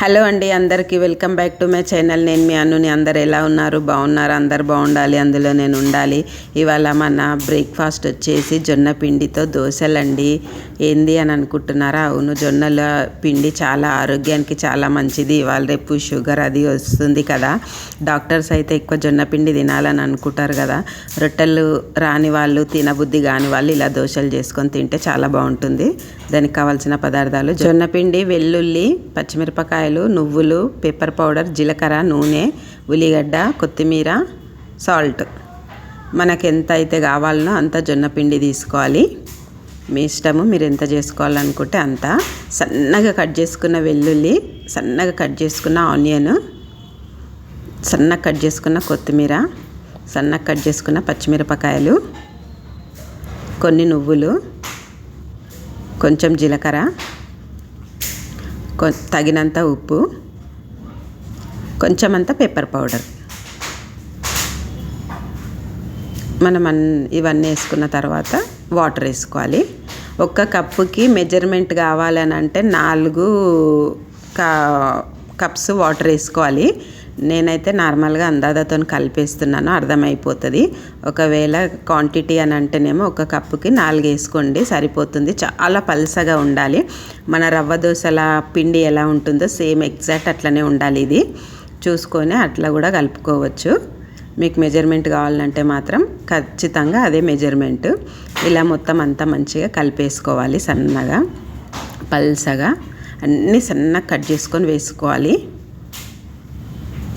Hello అండి, అందరికీ welcome back to my channel. నేను మీ అనుని. అందరు ఎలా ఉన్నారు? బాగున్నారు? అందరు బాగుండాలి, అందులో నేను ఉండాలి. ఇవాళ మన బ్రేక్ఫాస్ట్ వచ్చేసి జొన్న పిండితో దోశలండి. ఏంది అని అనుకుంటున్నారా? అవును, జొన్నల పిండి చాలా ఆరోగ్యానికి చాలా మంచిది. ఇవాళ రేపు షుగర్ అది వస్తుంది కదా, డాక్టర్స్ అయితే ఎక్కువ జొన్న పిండి తినాలని అనుకుంటారు కదా. రొట్టెలు రాని వాళ్ళు, తినబుద్ధి కాని వాళ్ళు ఇలా దోశలు చేసుకొని తింటే చాలా బాగుంటుంది. దానికి కావాల్సిన పదార్థాలు: జొన్న పిండి, వెల్లుల్లి, పచ్చిమిరపకాయలు, నువ్వులు, పెప్పర్ పౌడర్, జీలకర్ర, నూనె, ఉల్లిగడ్డ, కొత్తిమీర, సాల్ట్. మనకు ఎంత అయితే కావాలనో అంత జొన్న పిండి తీసుకోవాలి. మీ ఇష్టము, మీరు ఎంత చేసుకోవాలనుకుంటే అంత. సన్నగా కట్ చేసుకున్న వెల్లుల్లి, సన్నగా కట్ చేసుకున్న ఆనియన్, సన్నగా కట్ చేసుకున్న కొత్తిమీర, సన్నగా కట్ చేసుకున్న పచ్చిమిరపకాయలు, కొన్ని నువ్వులు, కొంచెం జీలకర్ర, తగినంత ఉప్పు, కొంచెం అంత పెప్పర్ పౌడర్. మనం ఇవన్నీ వేసుకున్న తర్వాత వాటర్ వేసుకోవాలి. ఒక్క కప్పుకి మెజర్మెంట్ కావాలని అంటే 4 కప్స్ వాటర్ వేసుకోవాలి. నేనైతే నార్మల్గా అందాజతో కలిపేస్తున్నాను, అర్థమైపోతుంది. ఒకవేళ క్వాంటిటీ అని అంటేనేమో ఒక కప్పుకి 4 వేసుకోండి, సరిపోతుంది. చాలా పల్సగా ఉండాలి. మన రవ్వ దోశల పిండి ఎలా ఉంటుందో సేమ్ ఎగ్జాక్ట్ అట్లనే ఉండాలి. ఇది చూసుకొని అట్లా కూడా కలుపుకోవచ్చు. మీకు మెజర్మెంట్ కావాలంటే మాత్రం ఖచ్చితంగా అదే మెజర్మెంట్. ఇలా మొత్తం అంతా మంచిగా కలిపేసుకోవాలి. సన్నగా పల్సగా అన్నీ సన్నగా కట్ చేసుకొని వేసుకోవాలి.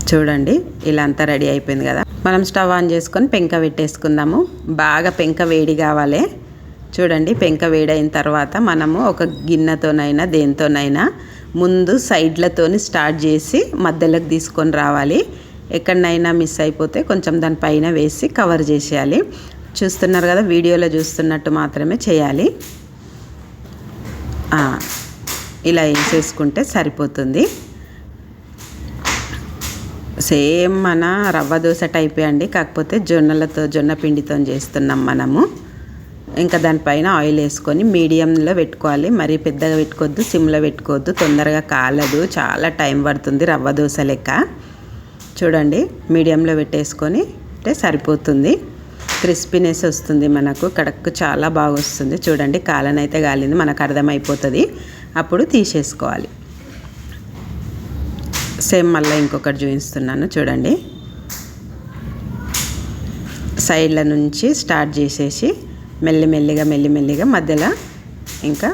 చూడండి, ఇలా అంతా రెడీ అయిపోయింది కదా. మనం స్టవ్ ఆన్ చేసుకొని పెంక పెట్టేసుకుందాము. బాగా పెంక వేడి కావాలి. చూడండి, పెంక వేడైన తర్వాత మనము ఒక గిన్నెతోనైనా దేనితోనైనా ముందు సైడ్లతోని స్టార్ట్ చేసి మధ్యలోకి తీసుకొని రావాలి. ఎక్కడనైనా మిస్ అయిపోతే కొంచెం దానిపైన వేసి కవర్ చేసేయాలి. చూస్తున్నారు కదా, వీడియోలో చూస్తున్నట్టు మాత్రమే చేయాలి. ఇలా వేసేసుకుంటే సరిపోతుంది. సేమ్ మన రవ్వ దోశ టైపే అండి, కాకపోతే జొన్న పిండితో చేస్తున్నాం మనము. ఇంకా దానిపైన ఆయిల్ వేసుకొని మీడియంలో పెట్టుకోవాలి. మరీ పెద్దగా పెట్టుకోవద్దు, సిమ్లో పెట్టుకోవద్దు, తొందరగా కాలదు, చాలా టైం పడుతుంది రవ్వ దోశ లెక్క. చూడండి, మీడియంలో పెట్టేసుకొని అంటే సరిపోతుంది. క్రిస్పీనెస్ వస్తుంది మనకు, కడక్కు చాలా బాగా వస్తుంది. చూడండి, కాలనైతే కాలింది, మనకు అర్థమైపోతుంది. అప్పుడు తీసేసుకోవాలి. సేమ్ మళ్ళీ ఇంకొకటి చూపిస్తున్నాను. చూడండి, సైడ్ల నుంచి స్టార్ట్ చేసేసి మెల్లిమెల్లిగా మధ్యలో ఇంకా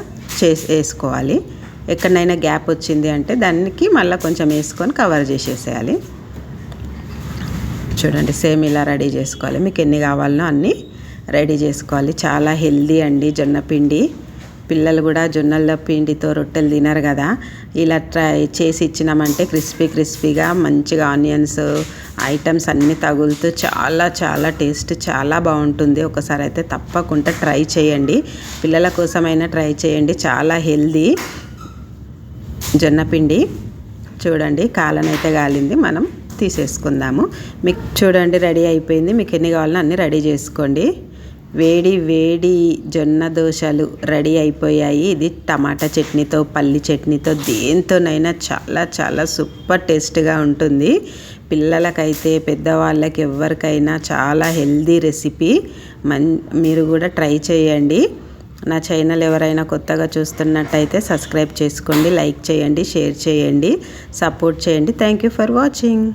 వేసుకోవాలి. ఎక్కడైనా గ్యాప్ వచ్చింది అంటే దానికి మళ్ళీ కొంచెం వేసుకొని కవర్ చేసేసేయాలి. చూడండి, సేమ్ ఇలా రెడీ చేసుకోవాలి. మీకు ఎన్ని కావాలనో అన్నీ రెడీ చేసుకోవాలి. చాలా హెల్దీ అండి జొన్న పిండి. పిల్లలు కూడా జొన్నల పిండితో రొట్టెలు తినరు కదా, ఇలా ట్రై చేసి ఇచ్చినామంటే క్రిస్పీగా మంచిగా ఆనియన్స్ ఐటమ్స్ అన్నీ తగులుతూ చాలా చాలా టేస్ట్ చాలా బాగుంటుంది. ఒకసారి అయితే తప్పకుండా ట్రై చేయండి. పిల్లల కోసమైనా ట్రై చేయండి. చాలా హెల్దీ జొన్న పిండి. చూడండి, కాలనైతే కాలింది, మనం తీసేసుకుందాము. మీకు చూడండి రెడీ అయిపోయింది. మీకు ఎన్ని కావాలన్నా అన్నీ రెడీ చేసుకోండి. వేడి వేడి జొన్న దోశలు రెడీ అయిపోయాయి. ఇది టమాటా చట్నీతో, పల్లి చట్నీతో, దేంతోనైనా చాలా చాలా సూపర్ టేస్ట్గా ఉంటుంది. పిల్లలకైతే పెద్దవాళ్ళకి ఎవరికైనా చాలా హెల్దీ రెసిపీ. మీరు కూడా ట్రై చేయండి. నా ఛానల్ ఎవరైనా కొత్తగా చూస్తున్నట్టయితే సబ్స్క్రైబ్ చేసుకోండి, లైక్ చేయండి, షేర్ చేయండి, సపోర్ట్ చేయండి. Thank you for watching.